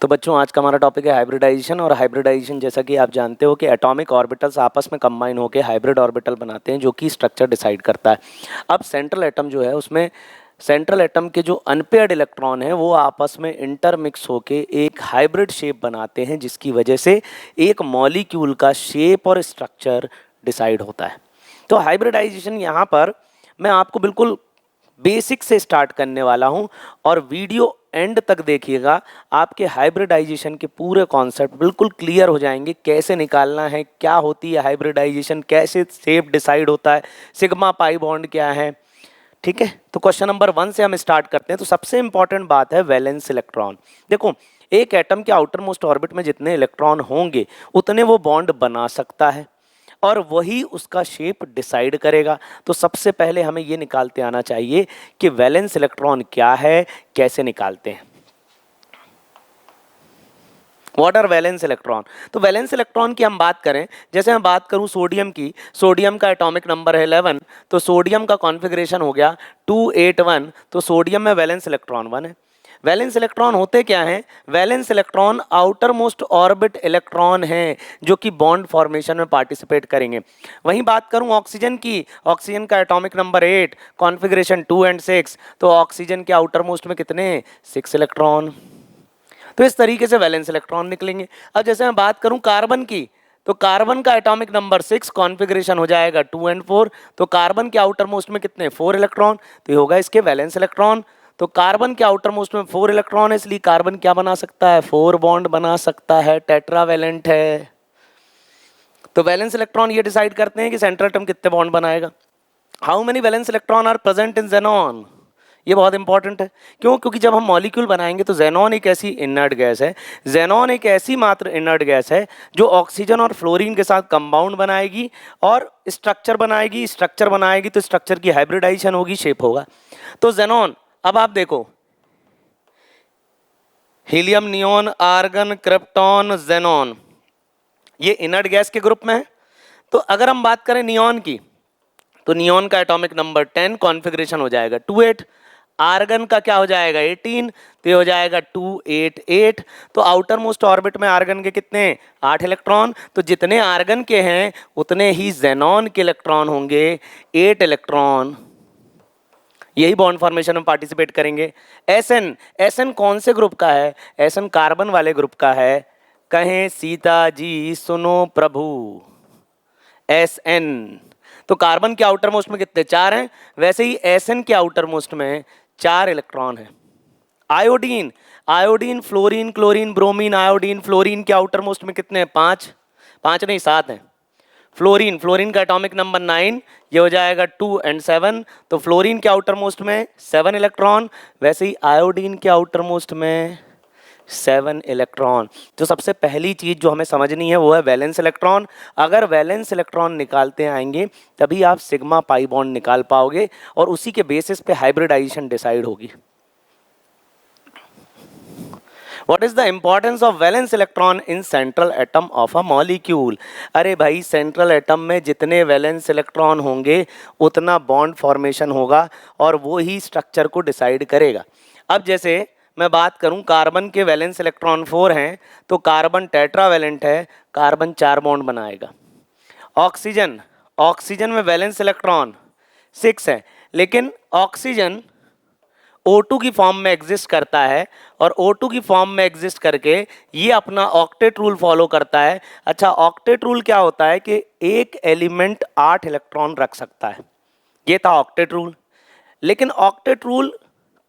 तो बच्चों आज का हमारा टॉपिक है हाइब्रिडाइजेशन। और हाइब्रिडाइजेशन जैसा कि आप जानते हो कि एटॉमिक ऑर्बिटल्स आपस में कंबाइन होकर हाइब्रिड ऑर्बिटल बनाते हैं जो कि स्ट्रक्चर डिसाइड करता है। अब सेंट्रल एटम जो है उसमें सेंट्रल एटम के जो अनपेयर्ड इलेक्ट्रॉन हैं वो आपस में इंटरमिक्स होके एक हाइब्रिड शेप बनाते हैं जिसकी वजह से एक मॉलिक्यूल का शेप और स्ट्रक्चर डिसाइड होता है। तो हाइब्रिडाइजेशन यहाँ पर मैं आपको बिल्कुल बेसिक से स्टार्ट करने वाला हूँ और वीडियो एंड तक देखिएगा, आपके हाइब्रिडाइजेशन के पूरे कॉन्सेप्ट बिल्कुल क्लियर हो जाएंगे। कैसे निकालना है, क्या होती है हाइब्रिडाइजेशन, कैसे शेप डिसाइड होता है, सिग्मा पाई बॉन्ड क्या है। ठीक है, तो क्वेश्चन नंबर 1 से हम स्टार्ट करते हैं। तो सबसे इंपॉर्टेंट बात है वैलेंस इलेक्ट्रॉन। देखो, एक एटम के आउटर मोस्ट ऑर्बिट में जितने इलेक्ट्रॉन होंगे उतने वो बॉन्ड बना सकता है और वही उसका शेप डिसाइड करेगा। तो सबसे पहले हमें ये निकालते आना चाहिए कि वैलेंस इलेक्ट्रॉन क्या है, कैसे निकालते हैं। What are valence electron? तो वैलेंस इलेक्ट्रॉन की हम बात करें, जैसे मैं बात करूं सोडियम की, सोडियम का एटॉमिक नंबर है 11, तो सोडियम का कॉन्फ़िगरेशन हो गया 281, तो सोडियम में वैलेंस इलेक्ट्रॉन 1 है। वैलेंस इलेक्ट्रॉन होते क्या हैं? Valence electron outer most orbit electron हैं जो कि बॉन्ड फॉर्मेशन में पार्टिसिपेट करेंगे। वहीं बात करूं ऑक्सीजन की, ऑक्सीजन का एटॉमिक नंबर 8, कॉन्फ़िगरेशन 2 एंड 6, तो ऑक्सीजन के आउटर मोस्ट में कितने? 6 इलेक्ट्रॉन। तो इस तरीके से वैलेंस इलेक्ट्रॉन निकलेंगे। अब जैसे मैं बात करूं कार्बन की, तो कार्बन का एटॉमिक नंबर 6, कॉन्फ़िगरेशन हो जाएगा 2 एंड 4, तो कार्बन के आउटर मोस्ट में कितने? 4 इलेक्ट्रॉन, तो ये होगा इसके वैलेंस इलेक्ट्रॉन। तो कार्बन के आउटर मोस्ट में 4 इलेक्ट्रॉन है, इसलिए कार्बन क्या बना सकता है? 4 बॉन्ड बना सकता है, टेट्रावैलेंट है। तो वैलेंस इलेक्ट्रॉन ये डिसाइड करते हैं कि सेंट्रल एटम कितने बॉन्ड बनाएगा। How many valence electron are present in xenon? ये बहुत इंपॉर्टेंट है। क्यों? क्योंकि जब हम मॉलिक्यूल बनाएंगे तो ज़ेनॉन एक ऐसी इनर्ट गैस है, ज़ेनॉन एक ऐसी मात्र इनर्ट गैस है जो ऑक्सीजन और फ्लोरीन के साथ कंपाउंड बनाएगी और स्ट्रक्चर बनाएगी। स्ट्रक्चर बनाएगी तो स्ट्रक्चर की हाइब्रिडाइजेशन होगी, शेप होगा। तो ज़ेनॉन, अब आप देखो, helium, neon, argon, krypton, xenon, ये इनर्ट गैस के ग्रुप में है। तो अगर हम बात करें नियॉन की, तो नियॉन का एटॉमिक नंबर 10, कॉन्फ़िगरेशन हो जाएगा 28। आर्गन का क्या हो जाएगा? 18, तो ये हो जाएगा 288। तो आउटर मोस्ट ऑर्बिट में आर्गन के कितने? 8 इलेक्ट्रॉन। तो जितने आर्गन के हैं उतने ही ज़ेनॉन के इलेक्ट्रॉन होंगे, 8 इलेक्ट्रॉन। यही बॉन्ड फॉर्मेशन में पार्टिसिपेट करेंगे। एसएन, एसएन कौन से ग्रुप का है? एसएन कार्बन वाले ग्रुप का है। कहें सीता जी सुनो प्रभु, एसएन। तो कार्बन के आउटर मोस्ट में कितने? 4 हैं, वैसे ही एसएन के आउटर मोस्ट में 4 इलेक्ट्रॉन है। Iodine, iodine, fluorine, chlorine, bromine, iodine, fluorine के आउटर मोस्ट में कितने? 5, 5 नहीं 7 हैं। फ्लोरीन, फ्लोरीन का एटॉमिक नंबर 9, ये हो जाएगा 2 एंड 7, तो फ्लोरीन के आउटर मोस्ट में 7 इलेक्ट्रॉन, वैसे ही आयोडीन के आउटर मोस्ट में 7 इलेक्ट्रॉन। तो सबसे पहली चीज़ जो हमें समझनी है वो है वैलेंस इलेक्ट्रॉन। अगर वैलेंस इलेक्ट्रॉन निकालते आएंगे तभी आप सिग्मा पाई बॉन्ड निकाल पाओगे और उसी के बेसिस पे हाइब्रिडाइजेशन डिसाइड होगी। What is the importance of valence electron in central atom of a molecule? अरे भाई, सेंट्रल एटम में जितने वैलेंस इलेक्ट्रॉन होंगे उतना बॉन्ड फॉर्मेशन होगा और वो ही स्ट्रक्चर को डिसाइड करेगा। अब जैसे मैं बात करूं, कार्बन के वैलेंस इलेक्ट्रॉन 4 हैं, तो कार्बन टेट्रावैलेंट है, कार्बन 4 बॉन्ड बनाएगा। ऑक्सीजन, ऑक्सीजन में वैलेंस इलेक्ट्रॉन 6 है, लेकिन ऑक्सीजन O2 की फॉर्म में एग्जिस्ट करता है और O2 की फॉर्म में एग्जिस्ट करके ये अपना ऑक्टेट रूल फॉलो करता है। अच्छा, ऑक्टेट रूल क्या होता है कि एक एलिमेंट 8 इलेक्ट्रॉन रख सकता है, ये था ऑक्टेट रूल। लेकिन octet rule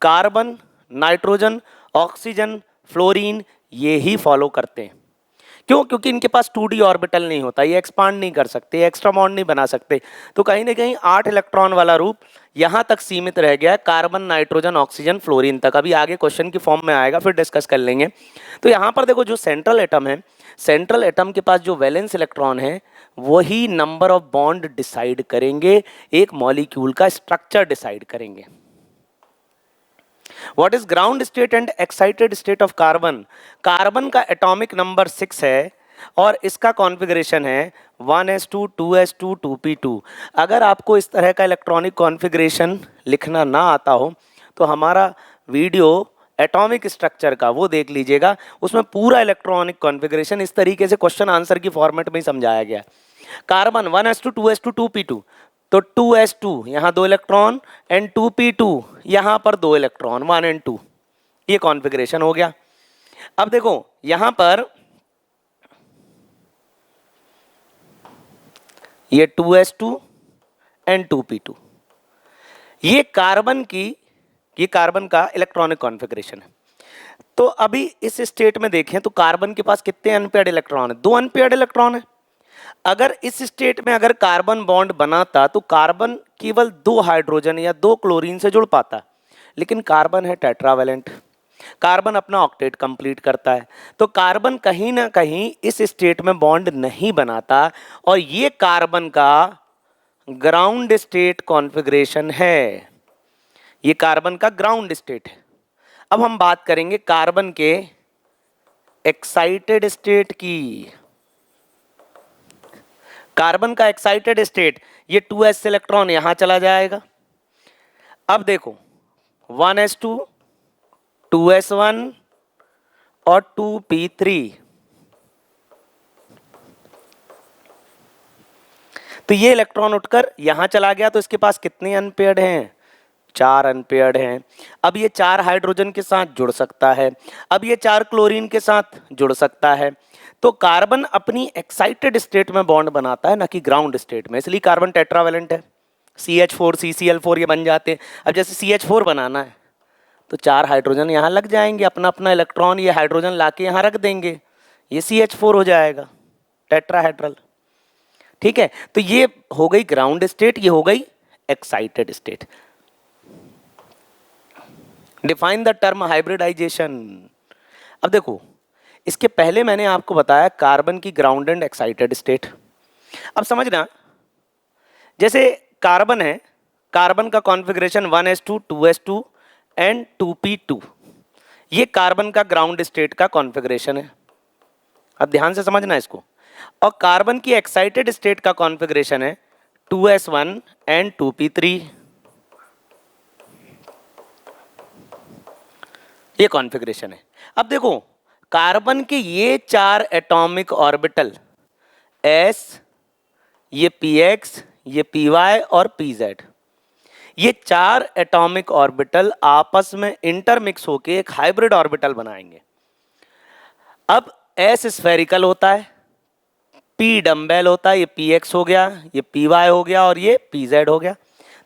carbon, nitrogen, oxygen, fluorine ये ही फॉलो करते हैं। क्यों? क्योंकि इनके पास 2d ऑर्बिटल नहीं होता, ये एक्सपांड नहीं कर सकते, एक्स्ट्रा बॉन्ड नहीं बना सकते। तो कहीं ना कहीं 8 इलेक्ट्रॉन वाला रूप यहाँ तक सीमित रह गया है, कार्बन, नाइट्रोजन, ऑक्सीजन, फ्लोरीन तक। अभी आगे क्वेश्चन की फॉर्म में आएगा, फिर डिस्कस कर लेंगे। तो यहाँ पर देखो, जो सेंट्रल एटम है, सेंट्रल एटम के पास जो वैलेंस इलेक्ट्रॉन है वही नंबर ऑफ बॉन्ड डिसाइड करेंगे, एक मॉलिक्यूल का स्ट्रक्चर डिसाइड करेंगे। What is ground state and excited state of carbon? Carbon का एटॉमिक नंबर 6 है और इसका कॉन्फ़िगरेशन है 1s2 2s2 2p2। अगर आपको इस तरह का इलेक्ट्रॉनिक कॉन्फ़िगरेशन लिखना ना आता हो तो हमारा वीडियो एटॉमिक स्ट्रक्चर का वो देख लीजिएगा, उसमें पूरा इलेक्ट्रॉनिक कॉन्फ़िगरेशन इस तरीके से क्वेश्चन आंसर की फॉर्मेट में ही समझाया गया है। कार्बन 1s2 2s2 2p2, तो 2s2 यहाँ 2 इलेक्ट्रॉन एंड 2p2 यहाँ पर 2 इलेक्ट्रॉन 1 एंड 2, ये कॉन्फ़िगरेशन हो गया। अब देखो यहाँ पर ये 2s2 एंड 2p2, ये कार्बन का इलेक्ट्रॉनिक कॉन्फ़िगरेशन है। तो अभी इस स्टेट में देखें तो कार्बन के पास कितने अनपेयर्ड इलेक्ट्रॉन है? 2 अनपेयर्ड इलेक्ट्रॉन है। अगर इस स्टेट में अगर कार्बन बॉन्ड बनाता तो कार्बन केवल 2 हाइड्रोजन या 2 क्लोरीन से जुड़ पाता, लेकिन कार्बन है टेट्रावेलेंट, कार्बन अपना ऑक्टेट कंप्लीट करता है, तो कार्बन कहीं ना कहीं इस स्टेट में बॉन्ड नहीं बनाता, और ये कार्बन का ग्राउंड स्टेट कॉन्फ़िगरेशन है। ये कार्बन का ग्राउंड स्टेट है। अब हम बात करेंगे कार्बन के एक्साइटेड स्टेट की। कार्बन का एक्साइटेड स्टेट, ये 2s इलेक्ट्रॉन यहां चला जाएगा। अब देखो 1s2 2s1 और 2p3, तो ये इलेक्ट्रॉन उठकर यहां चला गया, तो इसके पास कितने अनपेयर्ड हैं? 4 अनपेयर्ड हैं। अब ये 4 हाइड्रोजन के साथ जुड़ सकता है, अब ये 4 क्लोरीन के साथ जुड़ सकता है। तो कार्बन अपनी एक्साइटेड स्टेट में बॉन्ड बनाता है, ना कि ग्राउंड स्टेट में, इसलिए कार्बन टेट्रावेलेंट है। CH4 CCl4 ये बन जाते हैं। अब जैसे CH4 बनाना है तो 4 हाइड्रोजन यहाँ लग जाएंगे, अपना अपना इलेक्ट्रॉन ये हाइड्रोजन लाके यहाँ रख देंगे, ये CH4 हो जाएगा, टेट्राहेड्रल। ठीक है, तो ये हो गई ग्राउंड स्टेट, ये हो गई excited state. Define the term hybridisation. अब देखो इसके पहले मैंने आपको बताया कार्बन की ग्राउंड एंड एक्साइटेड स्टेट। अब समझना, जैसे कार्बन है, कार्बन का configuration 1s2 2s2 and 2p2, ये कार्बन का ग्राउंड स्टेट का कॉन्फ़िगरेशन है। अब ध्यान से समझना इसको। और कार्बन की एक्साइटेड स्टेट का कॉन्फ़िगरेशन है 2s1 एंड 2p3, ये कॉन्फ़िगरेशन है। अब देखो कार्बन के ये 4 एटॉमिक ऑर्बिटल s, ये px, ये py और pz, ये 4 एटॉमिक ऑर्बिटल आपस में इंटरमिक्स होके एक हाइब्रिड ऑर्बिटल बनाएंगे। अब s स्फेरिकल होता है, p डम्बेल होता है, ये px हो गया, ये py हो गया और ये pz हो गया।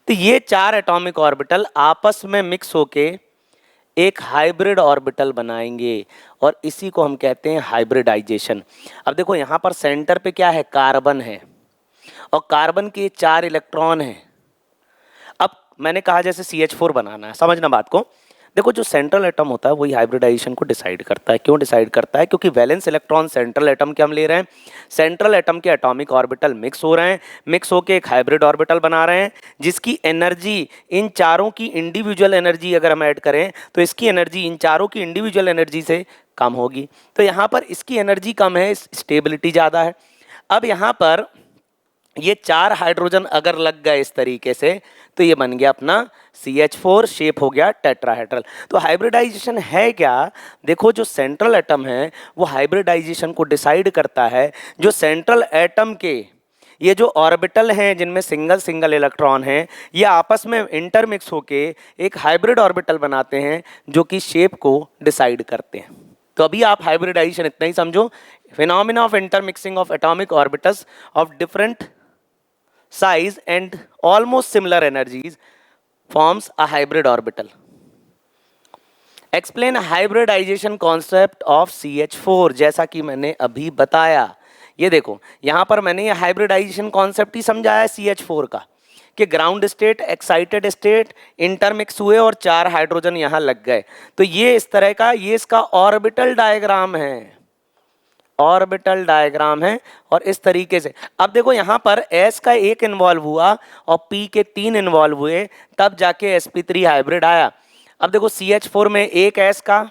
तो ये 4 एटॉमिक ऑर्बिटल आपस में मिक्स होके एक हाइब्रिड ऑर्बिटल बनाएंगे, और इसी को हम कहते हैं हाइब्रिडाइजेशन। अब देखो यहाँ पर सेंटर पे क्या है? कार्बन है, और कार्बन के 4 इलेक्ट्रॉन हैं। अब मैंने कहा जैसे CH4 बनाना है, समझना बात को। देखो जो सेंट्रल एटम होता है वही हाइब्रिडाइजेशन को डिसाइड करता है। क्यों डिसाइड करता है? क्योंकि वैलेंस इलेक्ट्रॉन सेंट्रल एटम के हम ले रहे हैं, सेंट्रल एटम के एटॉमिक ऑर्बिटल मिक्स हो रहे हैं, मिक्स होके एक हाइब्रिड ऑर्बिटल बना रहे हैं, जिसकी एनर्जी, इन चारों की इंडिविजुअल एनर्जी अगर हम ऐड करें तो इसकी एनर्जी इन चारों की इंडिविजुअल एनर्जी से कम होगी। तो यहाँ पर इसकी एनर्जी कम है, स्टेबिलिटी ज़्यादा है। अब यहाँ पर ये 4 हाइड्रोजन अगर लग गए इस तरीके से तो ये बन गया अपना CH4, शेप हो गया टेट्राहेड्रल। तो हाइब्रिडाइजेशन है क्या? देखो जो सेंट्रल एटम है वो हाइब्रिडाइजेशन को डिसाइड करता है। जो सेंट्रल एटम के ये जो ऑर्बिटल हैं जिनमें सिंगल सिंगल इलेक्ट्रॉन हैं, ये आपस में इंटरमिक्स होके एक हाइब्रिड ऑर्बिटल बनाते हैं जो कि शेप को डिसाइड करते हैं। तो अभी आप हाइब्रिडाइजेशन इतना ही समझो, phenomena of intermixing of atomic orbitals of different size and almost similar energies forms a hybrid orbital. Explain hybridization concept of CH4, जैसा कि मैंने अभी बताया। ये देखो यहाँ पर मैंने ये हाइब्रिडाइजेशन कॉन्सेप्ट ही समझाया CH4 का, कि ground state, excited state intermix हुए और 4 हाइड्रोजन यहाँ लग गए। तो ये इस तरह का, ये इसका ऑर्बिटल डायग्राम है, ऑर्बिटल डायग्राम है। और इस तरीके से अब देखो यहाँ पर S का 1 इन्वॉल्व हुआ और P के 3 इन्वॉल्व हुए, तब जाके sp3 हाइब्रिड आया। अब देखो CH4 में एक S का,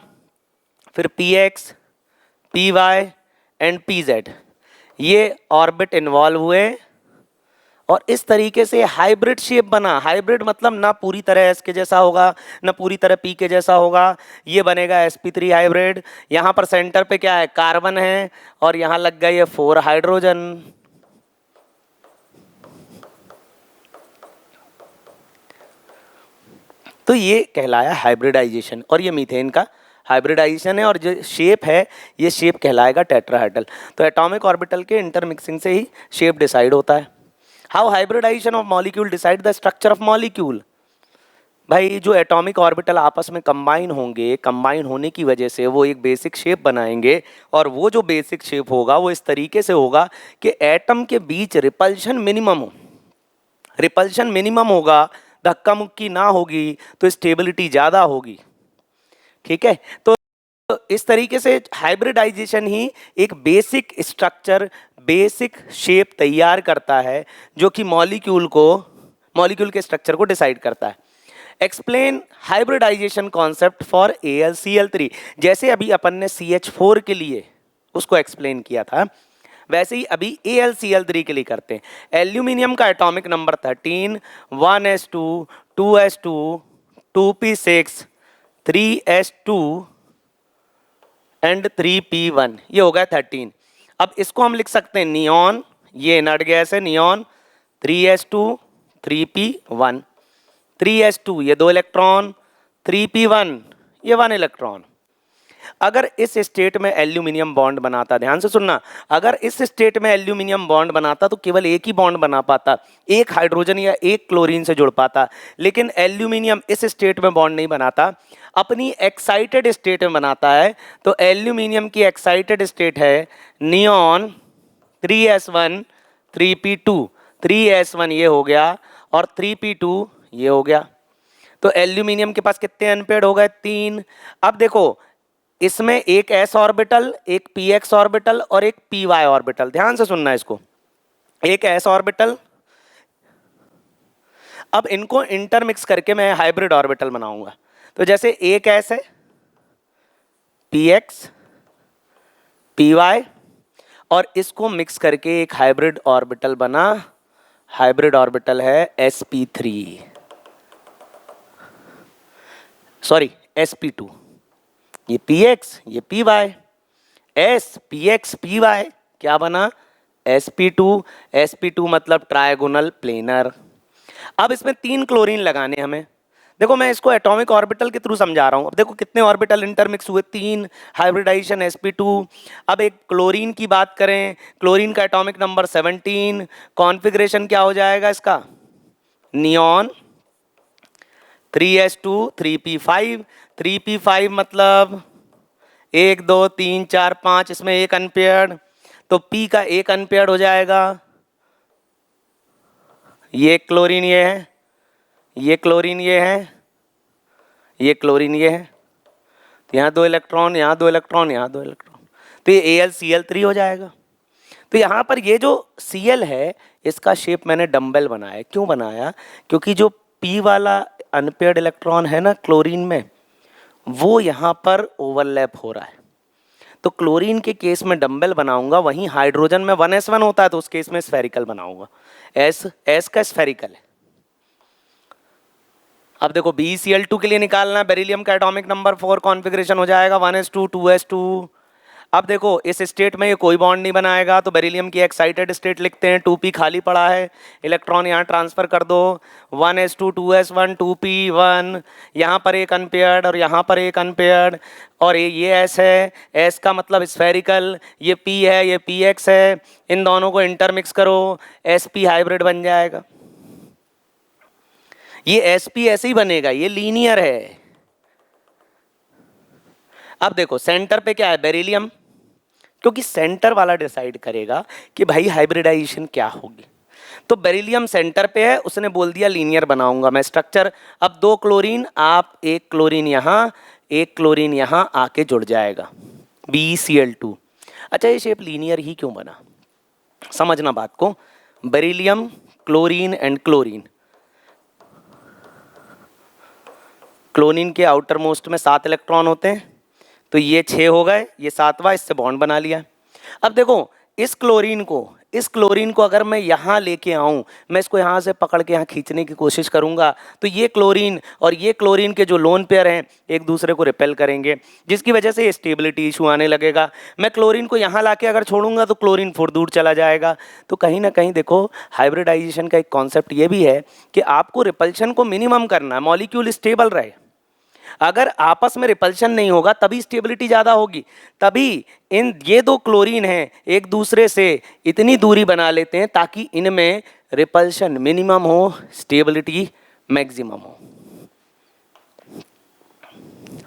फिर PX, PY एंड PZ, ये ऑर्बिट इन्वॉल्व हुए और इस तरीके से हाइब्रिड शेप बना। हाइब्रिड मतलब ना पूरी तरह एस के जैसा होगा ना पूरी तरह पी के जैसा होगा, ये बनेगा sp3 हाइब्रिड। यहाँ पर सेंटर पे क्या है, कार्बन है, और यहाँ लग गए ये 4 हाइड्रोजन। तो ये कहलाया हाइब्रिडाइजेशन, और ये मीथेन का हाइब्रिडाइजेशन है, और जो शेप है ये शेप कहलाएगा टेट्राहेड्रल। तो एटॉमिक ऑर्बिटल के इंटरमिक्सिंग से ही शेप डिसाइड होता है। How hybridisation of molecule decide the structure of molecule. भाई जो एटॉमिक ऑर्बिटल आपस में कंबाइन होंगे, कंबाइन होने की वजह से वो एक बेसिक शेप बनाएंगे, और वो जो बेसिक शेप होगा वो इस तरीके से होगा कि एटम के बीच रिपल्शन मिनिमम हो। रिपल्शन मिनिमम होगा, धक्का मुक्की ना होगी, तो स्टेबिलिटी ज़्यादा होगी। ठीक है, तो इस तरीके से हाइब्रिडाइजेशन ही एक बेसिक स्ट्रक्चर, बेसिक शेप तैयार करता है, जो कि मॉलिक्यूल के स्ट्रक्चर को डिसाइड करता है। Explain hybridisation concept for AlCl3। जैसे अभी अपन ने CH4 के लिए उसको एक्सप्लेन किया था, वैसे ही अभी AlCl3 के लिए करते हैं। एल्यूमिनियम का atomic number 13, 1s2, 2s2, 2p6, 3s2 and 3p1, ये हो गया 13। अब इसको हम लिख सकते हैं नियॉन, ये इनर्ट गैस है नियॉन, 3s2, 3p1, 3s2 ये 2 इलेक्ट्रॉन, 3p1 ये 1 इलेक्ट्रॉन। अगर इस स्टेट में एल्यूमिनियम बॉन्ड बनाता, ध्यान से सुनना, अगर इस स्टेट में एल्यूमिनियम बॉन्ड बनाता तो केवल एक ही बॉन्ड बना पाता, एक हाइड्रोजन या एक क्लोरीन से जुड़ पाता। लेकिन एल्यूमिनियम इस स्टेट में बॉन्ड नहीं बनाता, अपनी एक्साइटेड स्टेट में बनाता है। तो एल्यूमिनियम की एक्साइटेड स्टेट है नियॉन 3s1, 3p2, 3s1 ये हो गया और 3p2 ये हो गया। तो एल्यूमिनियम के पास कितने अनपेयर्ड हो गए, 3। अब देखो इसमें एक s ऑर्बिटल, एक px ऑर्बिटल और एक py ऑर्बिटल, ध्यान से सुनना इसको। एक s ऑर्बिटल, अब इनको इंटरमिक्स करके मैं हाइब्रिड ऑर्बिटल बनाऊंगा। तो जैसे एक s है, px, py, और इसको मिक्स करके एक हाइब्रिड ऑर्बिटल बना। हाइब्रिड ऑर्बिटल है sp3, सॉरी sp2। ये px, ये py, s px py क्या बना, sp2। sp2 मतलब ट्रायगोनल प्लेनर। अब इसमें 3 क्लोरीन लगाने हमें। देखो मैं इसको एटॉमिक ऑर्बिटल के थ्रू समझा रहा हूँ। अब देखो कितने ऑर्बिटल इंटरमिक्स हुए, 3, हाइब्रिडाइजेशन sp2। अब एक क्लोरीन की बात करें, क्लोरीन का एटॉमिक नंबर 17, कॉन्फ़िगरेशन क्या हो जाएगा इसका, नियॉन 3s2, 3p5, 3p5 मतलब 1 2 3 4 5, इसमें एक अनपेयर्ड, तो p का एक अनपेयर्ड हो जाएगा। ये क्लोरीन ये है, ये क्लोरीन ये है, ये क्लोरीन ये है, तो यहाँ 2 इलेक्ट्रॉन, यहाँ 2 इलेक्ट्रॉन, यहाँ 2 इलेक्ट्रॉन, तो ये AlCl3 हो जाएगा। तो यहाँ पर ये जो Cl है इसका शेप मैंने डम्बल बनाया। क्यों बनाया, क्योंकि जो p वाला अनपेयर्ड इलेक्ट्रॉन है ना क्लोरीन में, वो यहाँ पर ओवरलैप हो रहा है। तो क्लोरीन के केस में डम्बल बनाऊंगा, वहीं हाइड्रोजन में 1s1 होता है तो उस केस में स्फेरिकल बनाऊंगा। s का स्फेरिकल है। अब देखो BeCl2 के लिए निकालना, बेरिलियम का एटॉमिक नंबर 4, कॉन्फ़िगरेशन हो जाएगा 1s2, 2s2। अब देखो इस स्टेट में ये कोई बॉन्ड नहीं बनाएगा, तो बेरिलियम की एक्साइटेड स्टेट लिखते हैं, 2p खाली पड़ा है, इलेक्ट्रॉन यहाँ ट्रांसफर कर दो, 1s2, 2s1, 2p1, यहाँ पर एक अनपेयर्ड और यहाँ पर एक अनपेयर्ड, और ये s है, s का मतलब स्फेरिकल, ये p है, ये px है, इन दोनों को इंटरमिक्स करो, sp हाइब्रिड बन जाएगा। ये sp ऐसे ही बनेगा, ये लीनियर है। अब देखो सेंटर पे क्या है, बेरिलियम, क्योंकि सेंटर वाला डिसाइड करेगा कि भाई हाइब्रिडाइजेशन क्या होगी। तो बेरिलियम सेंटर पे है, उसने बोल दिया लीनियर बनाऊंगा मैं स्ट्रक्चर। अब 2 क्लोरीन, आप एक क्लोरीन यहाँ, एक क्लोरीन यहाँ आके जुड़ जाएगा, BeCl2। अच्छा ये शेप लीनियर ही क्यों बना, समझना बात को। Beryllium, chlorine and chlorine, chlorine के आउटर मोस्ट में 7 इलेक्ट्रॉन होते हैं, तो ये 6 हो गए, ये 7वां, इससे बॉन्ड बना लिया। अब देखो इस क्लोरीन को इस क्लोरीन को अगर मैं यहाँ लेके आऊँ, मैं इसको यहाँ से पकड़ के यहाँ खींचने की कोशिश करूँगा, तो ये क्लोरीन और ये क्लोरीन के जो लोन पेयर हैं एक दूसरे को रिपेल करेंगे, जिसकी वजह से स्टेबिलिटी इशू आने लगेगा। मैं क्लोरीन को यहाँ ला के अगर छोड़ूंगा तो क्लोरीन फुर दूर चला जाएगा। तो कहीं ना कहीं देखो, हाइब्रिडाइजेशन का एक कॉन्सेप्ट ये भी है कि आपको रिपल्शन को मिनिमम करना है, मॉलिक्यूल स्टेबल रहे। अगर आपस में रिपल्शन नहीं होगा तभी स्टेबिलिटी ज़्यादा होगी, तभी ये दो क्लोरीन हैं एक दूसरे से इतनी दूरी बना लेते हैं ताकि इनमें रिपल्शन मिनिमम हो, स्टेबिलिटी मैक्सिमम हो।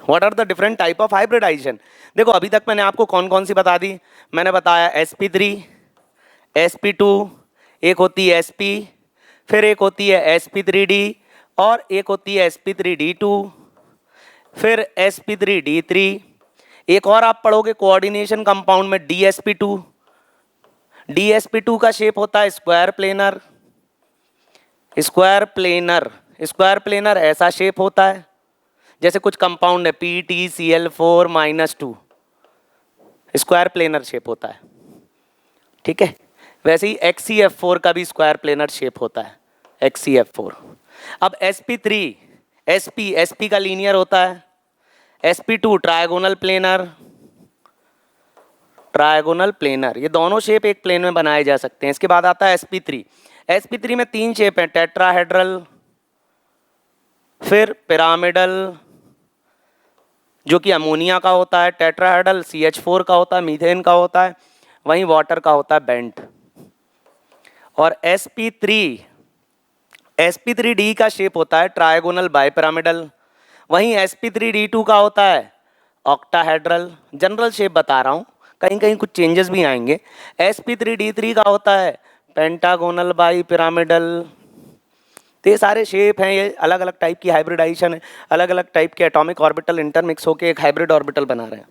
What are the different type of hybridisation? देखो अभी तक मैंने आपको कौन कौन सी बता दी। मैंने बताया sp3, sp2, एक होती है sp, फिर एक होती है sp3d और एक होती है sp3d2, फिर sp3d3। एक और आप पढ़ोगे कोऑर्डिनेशन कंपाउंड में dsp2। dsp2 का शेप होता है square planar. Square planar, square planar ऐसा शेप होता है जैसे कुछ कंपाउंड है PtCl4-2, स्क्वायर प्लेनर शेप होता है। ठीक है, वैसे ही HCF4 का भी स्क्वायर प्लेनर शेप होता है, HCF4। अब sp3, sp का लीनियर होता है, sp2 trigonal planar, trigonal planar, ये दोनों शेप एक प्लेन में बनाए जा सकते हैं। इसके बाद आता है sp3। sp3 में 3 शेप हैं, टेट्राहेड्रल, फिर पिरामिडल जो कि अमोनिया का होता है, टेट्राहेड्रल CH4 का होता है, मीथेन का होता है, वहीं वाटर का होता है बेंट। और sp3d का शेप होता है ट्रायगोनल बाइपिरामिडल, वहीं sp3d2 का होता है ऑक्टाहेड्रल। जनरल शेप बता रहा हूँ, कहीं कहीं कुछ चेंजेस भी आएंगे। sp3d3 का होता है पेंटागोनल बाइपिरामिडल। तो ये सारे शेप हैं, ये अलग अलग टाइप की हाइब्रिडाइजेशन है, अलग अलग टाइप के एटॉमिक ऑर्बिटल इंटरमिक्स होकर एक हाइब्रिड ऑर्बिटल बना रहे हैं।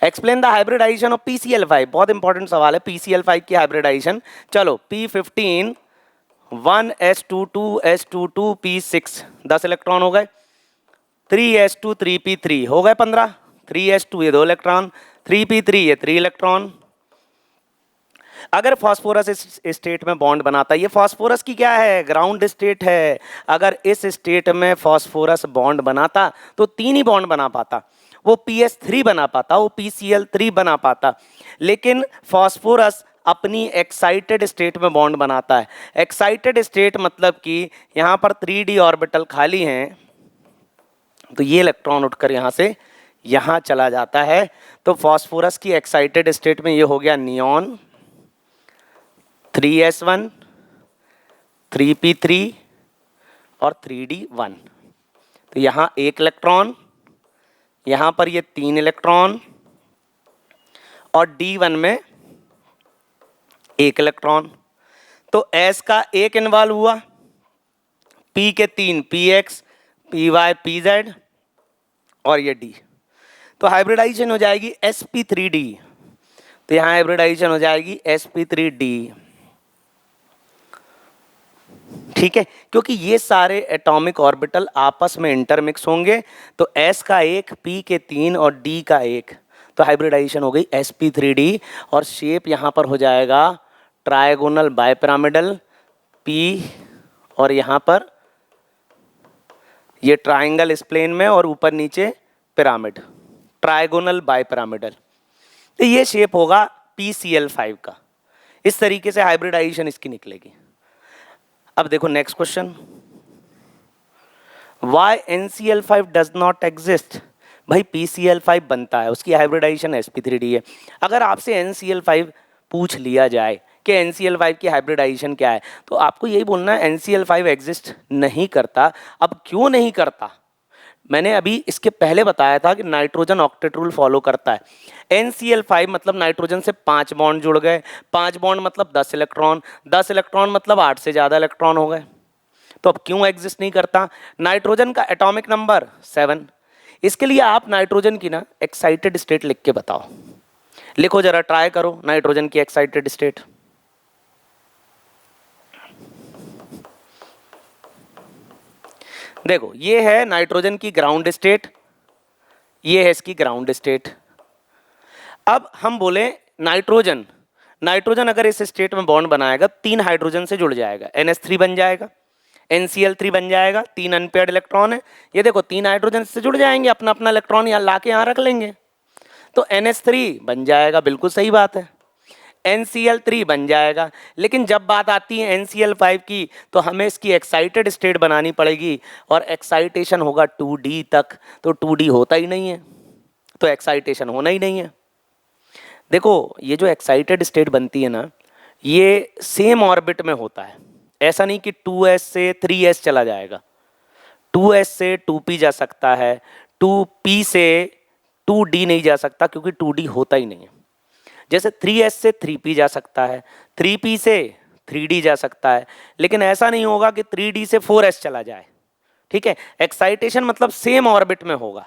Explain the hybridisation of PCl5, बहुत इंपॉर्टेंट सवाल है PCl5 की हाइब्रिडाइजेशन। चलो P15 1s22 P6 10 इलेक्ट्रॉन हो गए, 3s2 3p3 हो गए 15, 3s2 ये 2 इलेक्ट्रॉन, 3p3 ये 3 इलेक्ट्रॉन। अगर फास्फोरस इस स्टेट में बॉन्ड बनाता है, ये फास्फोरस की क्या है, ग्राउंड स्टेट है। अगर इस स्टेट में फास्फोरस बॉन्ड बनाता तो 3 ही बॉन्ड बना पाता, वो PS3 बना पाता, वो PCl3 बना पाता। लेकिन फास्फोरस अपनी एक्साइटेड स्टेट में बॉन्ड बनाता है। एक्साइटेड स्टेट मतलब कि यहाँ पर 3d ऑर्बिटल खाली हैं, तो ये इलेक्ट्रॉन उठकर यहाँ से यहाँ चला जाता है। तो फास्फोरस की एक्साइटेड स्टेट में ये हो गया नियॉन, 3s1, 3p3 और 3d1। तो यहाँ 1 इलेक्ट्रॉन, यहाँ पर ये 3 इलेक्ट्रॉन और d1 में 1 इलेक्ट्रॉन। तो s का 1 इन्वॉल्व हुआ, p के 3 px, py, pz और ये d। तो हाइब्रिडाइजेशन हो जाएगी sp3d। तो यहाँ हाइब्रिडाइजेशन हो जाएगी sp3d। ठीक है, क्योंकि ये सारे एटॉमिक ऑर्बिटल आपस में इंटरमिक्स होंगे। तो s का 1, p के 3 और d का 1, तो हाइब्रिडाइजेशन हो गई sp3d। और शेप यहाँ पर हो जाएगा ट्रायगोनल बाइपिरामिडल p, और यहाँ पर ये ट्राइंगल इस प्लेन में और ऊपर नीचे पिरामिड, ट्रायगोनल बाइपिरामिडल। तो ये शेप होगा PCl5 का। इस तरीके से हाइब्रिडाइजेशन इसकी निकलेगी। अब देखो next question, why NCl5 does not exist. भाई PCl5 बनता है, उसकी हाइब्रिडाइजेशन sp3d है। अगर आपसे NCl5 पूछ लिया जाए कि NCl5 की हाइब्रिडाइजेशन क्या है, तो आपको यही बोलना है NCl5 एग्जिस्ट नहीं करता। अब क्यों नहीं करता, मैंने अभी इसके पहले बताया था कि नाइट्रोजन ऑक्टेट रूल फॉलो करता है। NCl5 मतलब नाइट्रोजन से 5 बॉन्ड जुड़ गए, 5 बॉन्ड मतलब 10 इलेक्ट्रॉन, 10 इलेक्ट्रॉन मतलब 8 से ज़्यादा इलेक्ट्रॉन हो गए। तो अब क्यों एग्जिस्ट नहीं करता, नाइट्रोजन का एटॉमिक नंबर 7। इसके लिए आप नाइट्रोजन की ना एक्साइटेड स्टेट लिख के बताओ। लिखो जरा, ट्राई करो नाइट्रोजन की एक्साइटेड स्टेट। देखो ये है नाइट्रोजन की ग्राउंड स्टेट, ये है इसकी ग्राउंड स्टेट। अब हम बोले नाइट्रोजन नाइट्रोजन अगर इस स्टेट में बॉन्ड बनाएगा 3 हाइड्रोजन से जुड़ जाएगा, NH3 बन जाएगा, NCl3 बन जाएगा, 3 अनपेयर्ड इलेक्ट्रॉन है। ये देखो 3 हाइड्रोजन से जुड़ जाएंगे, अपना अपना इलेक्ट्रॉन यहाँ ला के यहाँ रख लेंगे, तो NH3 बन जाएगा, बिल्कुल सही बात है। NCl3 बन जाएगा। लेकिन जब बात आती है NCl5 की, तो हमें इसकी एक्साइटेड स्टेट बनानी पड़ेगी और एक्साइटेशन होगा 2D तक, तो 2D होता ही नहीं है, तो एक्साइटेशन होना ही नहीं है। देखो ये जो एक्साइटेड स्टेट बनती है ना, ये सेम ऑर्बिट में होता है, ऐसा नहीं कि 2s से 3s चला जाएगा, 2s से 2p जा सकता है, 2p से 2d नहीं जा सकता क्योंकि 2d होता ही नहीं है। जैसे 3s से 3p जा सकता है, 3p से 3d जा सकता है, लेकिन ऐसा नहीं होगा कि 3d से 4s चला जाए, ठीक है। एक्साइटेशन मतलब सेम ऑर्बिट में होगा।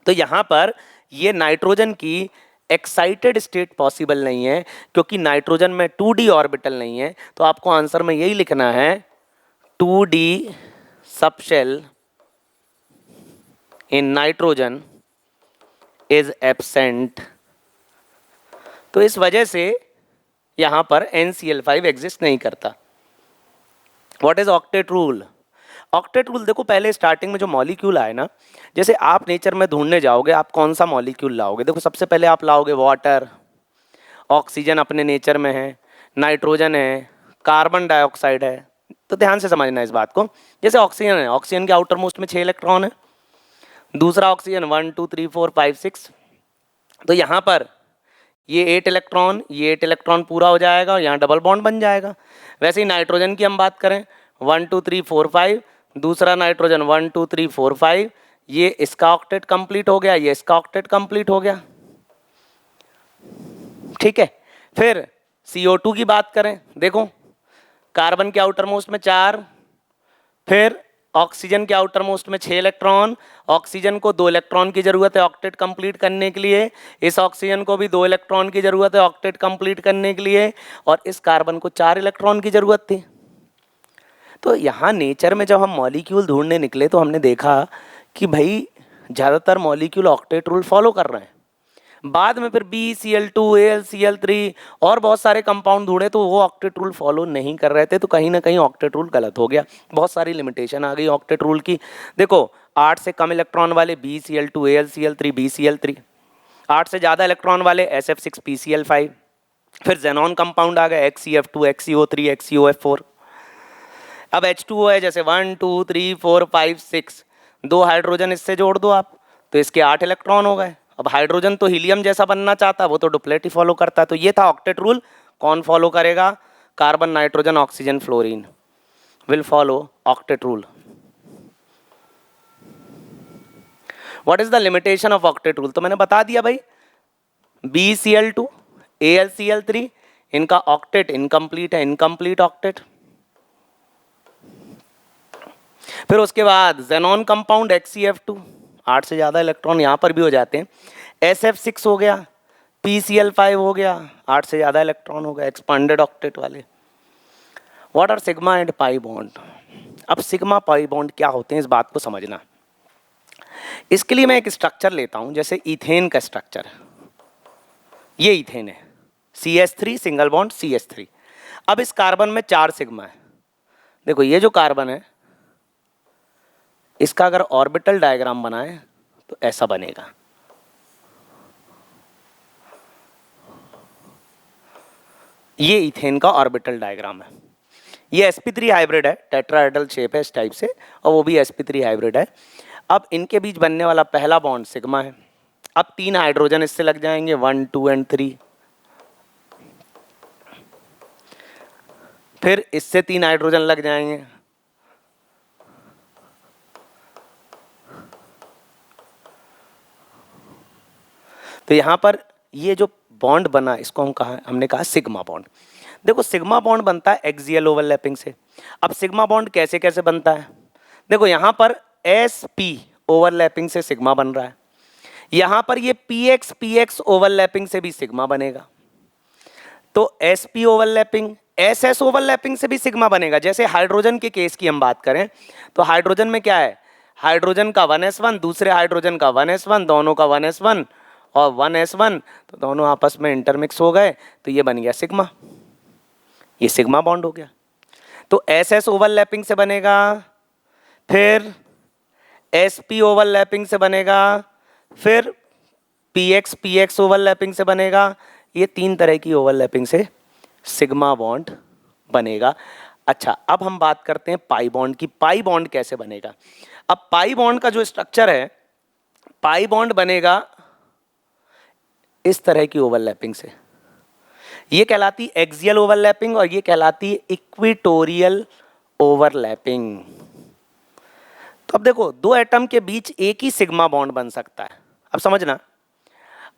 तो यहाँ पर ये नाइट्रोजन की एक्साइटेड स्टेट पॉसिबल नहीं है क्योंकि नाइट्रोजन में 2d ऑर्बिटल नहीं है। तो आपको आंसर में यही लिखना है 2d subshell in nitrogen is absent. तो इस वजह से यहां पर NCl5 एग्जिस्ट नहीं करता। What is octet rule? Octet rule देखो, पहले स्टार्टिंग में जो मॉलिक्यूल आए ना, जैसे आप नेचर में ढूंढने जाओगे, आप कौन सा मॉलिक्यूल लाओगे? देखो सबसे पहले आप लाओगे वाटर, ऑक्सीजन अपने नेचर में है, नाइट्रोजन है, कार्बन डाइऑक्साइड है। तो ध्यान से समझना इस बात को। जैसे ऑक्सीजन है, ऑक्सीजन के आउटर मोस्ट में 6 इलेक्ट्रॉन है, दूसरा ऑक्सीजन 1 2 3 4 5 6, तो यहाँ पर ये 8 इलेक्ट्रॉन, ये 8 इलेक्ट्रॉन पूरा हो जाएगा और यहाँ डबल बॉन्ड बन जाएगा। वैसे ही नाइट्रोजन की हम बात करें 1 2 3 4 5, दूसरा नाइट्रोजन 1 2 3 4 5, ये इसका ऑक्टेट कंप्लीट हो गया, ये इसका ऑक्टेट कंप्लीट हो गया, ठीक है। फिर CO2 की बात करें, देखो कार्बन के आउटर मोस्ट में 4, फिर ऑक्सीजन के आउटर मोस्ट में 6 इलेक्ट्रॉन, ऑक्सीजन को 2 इलेक्ट्रॉन की जरूरत है ऑक्टेट कंप्लीट करने के लिए, इस ऑक्सीजन को भी 2 इलेक्ट्रॉन की जरूरत है ऑक्टेट कंप्लीट करने के लिए, और इस कार्बन को 4 इलेक्ट्रॉन की जरूरत थी। तो यहाँ नेचर में जब हम मॉलिक्यूल ढूंढने निकले तो हमने देखा कि भाई ज़्यादातर मॉलिक्यूल ऑक्टेट रूल फॉलो कर रहे हैं। बाद में फिर BCl2 AlCl3 और बहुत सारे कंपाउंड ढूंढे तो वो ऑक्टेट रूल फॉलो नहीं कर रहे थे, तो कहीं ना कहीं ऑक्टेट रूल गलत हो गया। बहुत सारी लिमिटेशन आ गई ऑक्टेट रूल की। देखो 8 से कम इलेक्ट्रॉन वाले BCl2 AlCl3 BCl3, 8 से ज़्यादा इलेक्ट्रॉन वाले SF6 PCl5, फिर जेनॉन कंपाउंड आ गए HCF2 HCO3 HCOF4। अब H2O है, जैसे 1 2 3 4 5 6, 2 हाइड्रोजन इससे जोड़ दो आप, तो इसके 8 इलेक्ट्रॉन हो गए। अब हाइड्रोजन तो हीलियम जैसा बनना चाहता, वो तो डुप्लेट ही फॉलो करता है। तो ये था ऑक्टेट रूल। कौन फॉलो करेगा? Carbon nitrogen oxygen fluorine will follow octet rule. What is the limitation of octet rule? तो मैंने बता दिया भाई, BCl2 AlCl3 इनका ऑक्टेट इनकम्प्लीट है, इनकम्प्लीट ऑक्टेट। फिर उसके बाद जेनॉन कंपाउंड HCF2, 8 से ज़्यादा इलेक्ट्रॉन यहाँ पर भी हो जाते हैं, SF6 हो गया, PCl5 हो गया, 8 से ज़्यादा इलेक्ट्रॉन हो गया, एक्सपांडेड ऑक्टेट वाले। What are sigma and pi bond? अब सिग्मा पाई बॉन्ड क्या होते हैं, इस बात को समझना। इसके लिए मैं एक स्ट्रक्चर लेता हूँ, जैसे इथेन का स्ट्रक्चर। ये इथेन है, CH3 सिंगल बॉन्ड CH3। अब इस कार्बन में 4 सिग्मा है। देखो ये जो कार्बन है, इसका अगर ऑर्बिटल डायग्राम बनाए तो ऐसा बनेगा। ये इथेन का ऑर्बिटल डायग्राम है। ये sp3 हाइब्रिड है, टेट्राहेड्रल शेप है इस टाइप से, और वो भी sp3 हाइब्रिड है। अब इनके बीच बनने वाला पहला बॉन्ड सिग्मा है। अब 3 हाइड्रोजन इससे लग जाएंगे, 1 2 एंड 3। फिर इससे 3 हाइड्रोजन लग जाएंगे, तो यहाँ पर ये जो बॉन्ड बना, इसको हमने कहा सिग्मा बॉन्ड। देखो सिग्मा बॉन्ड बनता है एक्सियल ओवरलैपिंग से। अब सिग्मा बॉन्ड कैसे कैसे बनता है? देखो यहाँ पर sp ओवरलैपिंग से सिग्मा बन रहा है, यहाँ पर ये px ओवरलैपिंग से भी सिग्मा बनेगा, तो sp ओवरलैपिंग ss ओवरलैपिंग से भी सिग्मा बनेगा। जैसे हाइड्रोजन के केस की हम बात करें तो हाइड्रोजन में क्या है, हाइड्रोजन का 1s1, दूसरे हाइड्रोजन का 1s1, दोनों का 1s1, और 1s1, तो दोनों आपस में इंटरमिक्स हो गए, तो ये बन गया सिग्मा, ये सिग्मा बॉन्ड हो गया। तो SS ओवरलैपिंग से बनेगा, फिर SP ओवरलैपिंग से बनेगा, फिर PX ओवरलैपिंग से बनेगा। ये 3 तरह की ओवरलैपिंग से सिग्मा बॉन्ड बनेगा। अच्छा, अब हम बात करते हैं पाई बॉन्ड की। पाई बॉन्ड कैसे बनेगा? अब पाई बॉन्ड का जो स्ट्रक्चर है, पाई बॉन्ड बनेगा इस तरह की ओवरलैपिंग से। ये कहलाती एक्सियल ओवरलैपिंग और ये कहलाती इक्वेटोरियल ओवरलैपिंग। तो अब देखो, दो एटम के बीच एक ही सिग्मा बॉन्ड बन सकता है। अब समझना,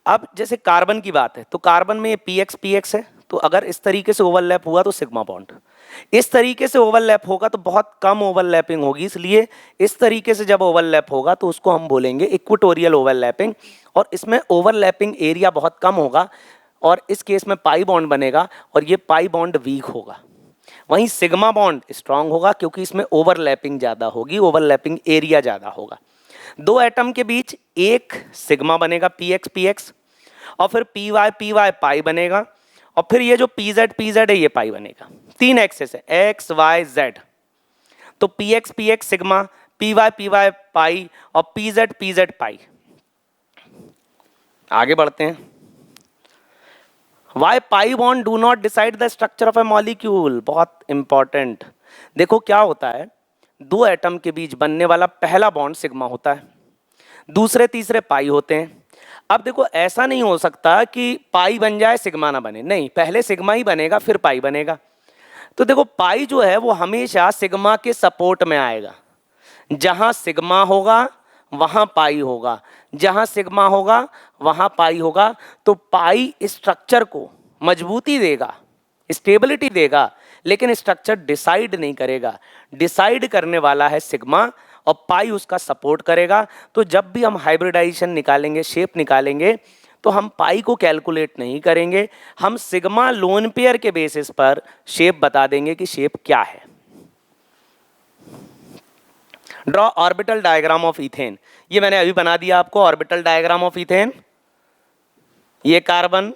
अब जैसे कार्बन की बात है, तो कार्बन में ये PX है, तो अगर इस तरीके से ओवरलैप हुआ तो सिग्मा बॉन्ड, इस तरीके से ओवरलैप होगा तो बहुत कम ओवरलैपिंग होगी, इसलिए इस तरीके से जब ओवरलैप होगा तो उसको हम बोलेंगे इक्वेटोरियल ओवरलैपिंग, और इसमें ओवरलैपिंग एरिया बहुत कम होगा, और इस केस में पाई बॉन्ड बनेगा और ये पाई बॉन्ड वीक होगा। वहीं सिग्मा बॉन्ड स्ट्रांग होगा क्योंकि इसमें ओवरलैपिंग ज़्यादा होगी, ओवरलैपिंग एरिया ज़्यादा होगा। दो एटम के बीच एक सिग्मा बनेगा PX, और फिर PY पाई बनेगा, और फिर ये जो PZ है ये पाई बनेगा। 3 एक्सेस है, X Y Z, तो PX सिग्मा, PY पाई और PZ पाई। आगे बढ़ते हैं। Why pi bond do not decide the structure of a molecule? बहुत इंपॉर्टेंट। देखो क्या होता है, दो एटम के बीच बनने वाला पहला बॉन्ड सिग्मा होता है, दूसरे तीसरे पाई होते हैं। अब देखो, ऐसा नहीं हो सकता कि पाई बन जाए सिग्मा ना बने, नहीं, पहले सिग्मा ही बनेगा फिर पाई बनेगा। तो देखो, पाई जो है वो हमेशा सिग्मा के सपोर्ट में आएगा। जहां सिग्मा होगा वहां पाई होगा, जहां सिग्मा होगा वहां पाई होगा। तो पाई स्ट्रक्चर को मजबूती देगा, स्टेबिलिटी देगा, लेकिन स्ट्रक्चर डिसाइड नहीं करेगा। डिसाइड करने वाला है सिग्मा और पाई उसका सपोर्ट करेगा। तो जब भी हम हाइब्रिडाइजेशन निकालेंगे, शेप निकालेंगे, तो हम पाई को कैलकुलेट नहीं करेंगे, हम सिग्मा लोन पेयर के बेसिस पर शेप बता देंगे कि शेप क्या है। Draw orbital diagram of ethane. ये मैंने अभी बना दिया आपको, ऑर्बिटल डायग्राम ऑफ इथेन। ये कार्बन,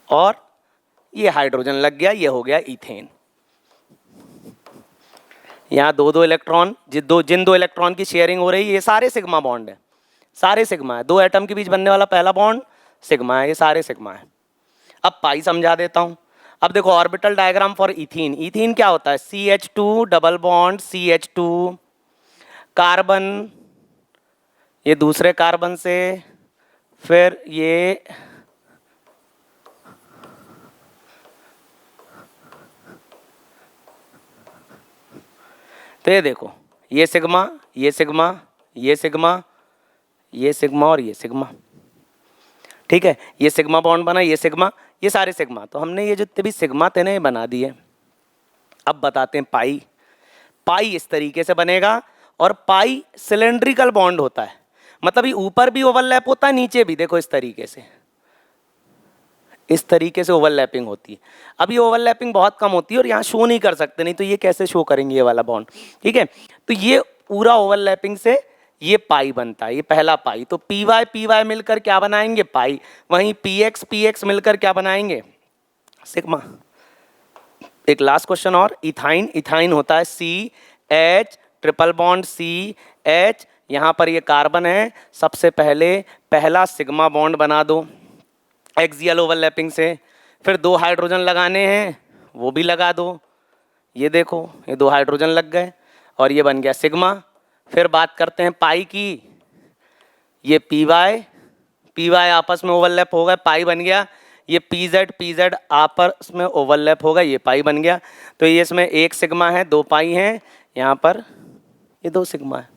और ये हाइड्रोजन लग गया, ये हो गया इथेन। यहां दो इलेक्ट्रॉन, जिन दो इलेक्ट्रॉन की शेयरिंग हो रही है, ये सारे सिग्मा बॉन्ड है, सारे सिग्मा है। दो एटम के बीच बनने वाला पहला बॉन्ड सिग्मा है, ये सारे सिग्मा है। अब पाई समझा देता हूं। अब देखो, orbital diagram for ethene. Ethene क्या होता है? CH2 double bond CH2, carbon, ये दूसरे कार्बन से, फिर ये तो ये देखो, ये सिग्मा, ये सिग्मा, ये सिग्मा, ये सिग्मा और ये सिग्मा। ठीक है, ये सिग्मा बॉन्ड बना, ये सिग्मा, ये सारे सिग्मा। तो हमने ये जितने भी सिग्मा थे ना, ये बना दिए। अब बताते हैं पाई। पाई इस तरीके से बनेगा, और पाई सिलेंड्रिकल बॉन्ड होता है, मतलब ये ऊपर भी ओवरलैप होता है, नीचे भी। देखो इस तरीके से, इस तरीके से ओवरलैपिंग होती है। अब ये ओवरलैपिंग बहुत कम होती है और यहाँ शो नहीं कर सकते, नहीं तो ये कैसे शो करेंगे ये वाला बॉन्ड। ठीक है, तो ये पूरा ओवरलैपिंग से ये पाई बनता है, ये पहला पाई। तो PY मिलकर क्या बनाएंगे? पाई। वहीं PX मिलकर क्या बनाएंगे? सिग्मा। एक लास्ट क्वेश्चन और, इथाइन। इथाइन होता है CH ट्रिपल बॉन्ड CH, यहाँ पर ये कार्बन है, सबसे पहले पहला सिग्मा बॉन्ड बना दो एक्सियल ओवरलैपिंग से। फिर दो हाइड्रोजन लगाने हैं, वो भी लगा दो। ये देखो, ये दो हाइड्रोजन लग गए और ये बन गया सिग्मा। फिर बात करते हैं पाई की। ये PY आपस में ओवरलैप हो गए, पाई बन गया। ये PZ आपस में ओवरलैप होगा, ये पाई बन गया। तो ये इसमें एक सिग्मा है, दो पाई हैं, यहाँ पर ये दो सिग्मा है।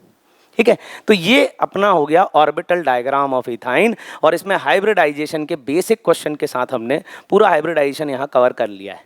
ठीक है, तो ये अपना हो गया ऑर्बिटल डायग्राम ऑफ इथाइन, और इसमें हाइब्रिडाइजेशन के बेसिक क्वेश्चन के साथ हमने पूरा हाइब्रिडाइजेशन यहाँ कवर कर लिया है।